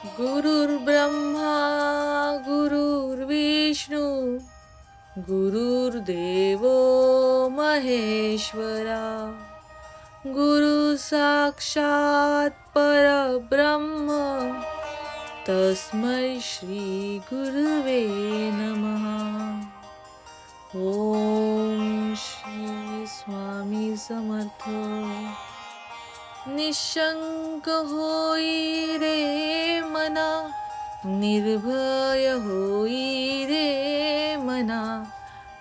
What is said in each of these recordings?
गुरुर्ब्रह्मा गुरुर्विष्णू गुरुर्देवो महेश्वरा गुरु साक्षात परब्रह्म तस्मै श्री गुरुवे नमः. ओम श्री स्वामी समर्थ. निशंक होई रे मना, निर्भय होई रे मना,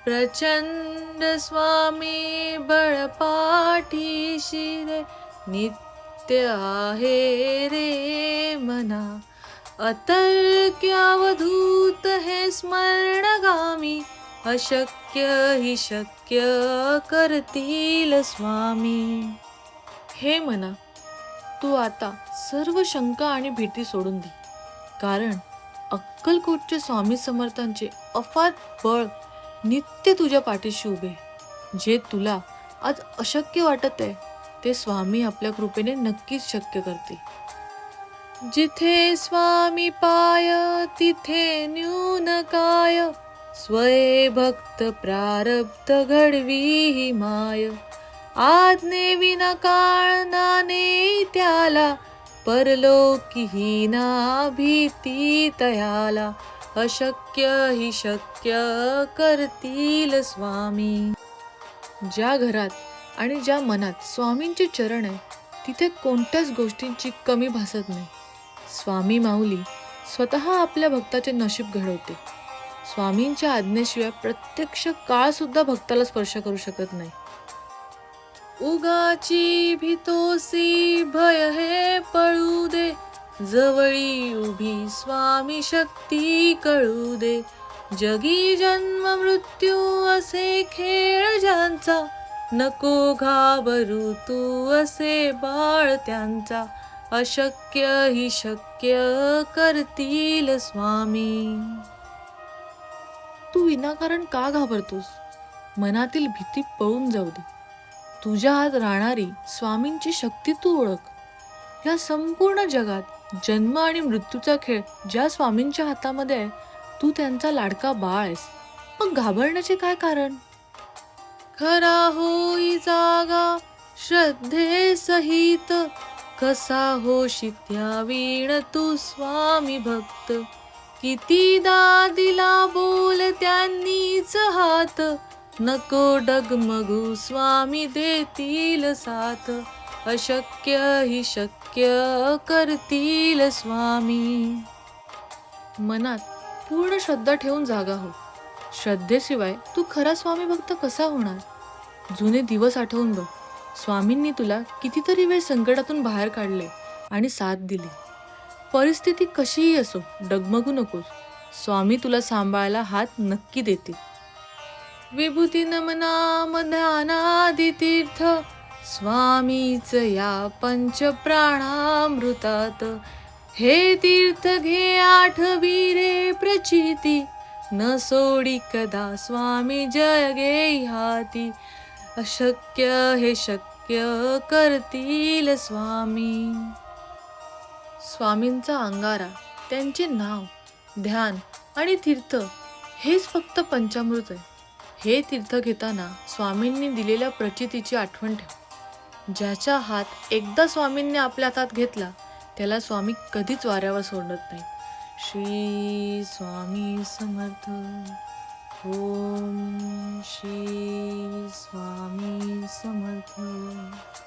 प्रचंड स्वामी बळपाठीशी रे नित्य आहे रे मना. अतर्क्यावधूत हे स्मरणगामी, अशक्य हि शक्य करतील स्वामी. हे मना, तू आता सर्व शंका आणि भीती सोडून दे, कारण अक्कलकोटचे स्वामी समर्थांचे अफाट बळ नित्य तुझ्या पाठीशी उभे. जे तुला आज अशक्य वाटत आहे ते स्वामी आपल्या कृपेने नक्कीच शक्य करते. जिथे स्वामी पाय तिथे न्यून काय, स्वये भक्त प्रारब्ध घडवी ही माय. आज्ञे विना काळ नाने त्याला, परलोकी ना भीती तयाला. अशक्य हि शक्य करतील स्वामी. ज्या घरात आणि ज्या मनात स्वामींचे चरण आहे तिथे कोणत्याच गोष्टींची कमी भासत नाही. स्वामी माऊली स्वतः आपल्या भक्ताचे नशीब घडवते. स्वामींच्या आज्ञेशिवाय प्रत्यक्ष काळ सुद्धा भक्ताला स्पर्श करू शकत नाही. उगाची भीतोसी भय हे पळू दे, जवळी उभी स्वामी शक्ती कळू दे. जगी जन्म मृत्यू असे खेळ ज्यांचा, नको घाबरू तू असे बाळ त्यांचा. अशक्य हि शक्य करतील स्वामी. तू विनाकारण का घाबरतोस? मनातील भीती पळून जाऊ दे. तुझ्या आत राहणारी स्वामींची शक्ती तू ओळख. या संपूर्ण जगात जन्म आणि मृत्यूचा खेळ ज्या स्वामींच्या हातामध्ये आहे, तू त्यांचा लाडका बाळ आहेस. मग घाबरण्याचे काय कारण? खरा होई जागा श्रद्धे सहित, कसा होशी त्या वीण तू स्वामी भक्त. कितीदा दिला बोल त्यांनीच हात, नको डगमगू स्वामी देतील साथ. अशक्य हि शक्य करतील स्वामी. मनात पूर्ण श्रद्धा ठेवून जागा हो. श्रद्धेशिवाय तू खरा स्वामी भक्त कसा होणार? जुने दिवस आठवून बघ. स्वामींनी तुला कितीतरी वेळ संकटातून बाहेर काढले आणि साथ दिली. परिस्थिती कशीही असो, डगमगू नकोस. स्वामी तुला सांभाळायला हात नक्की देतील. विभूती नमनाम ध्यानादि तीर्थ, स्वामीच या पंच प्राणामृतात. हे तीर्थ घे आठवी रे प्रचिती, न सोडी कदा स्वामी जय गे हाती. अशक्य हे शक्य करतील स्वामी. स्वामींचा अंगारा, त्यांचे नाव, ध्यान आणि तीर्थ हेच फक्त पंचामृत आहे. हे तीर्थ घेताना स्वामींनी दिलेल्या प्रचितीची आठवण ठेव. ज्याचा हात एकदा स्वामींनी आपल्या हातात घेतला त्याला स्वामी कधीच वाऱ्यावर सोडत नाहीत. श्री स्वामी समर्थ. ओम श्री स्वामी समर्थ.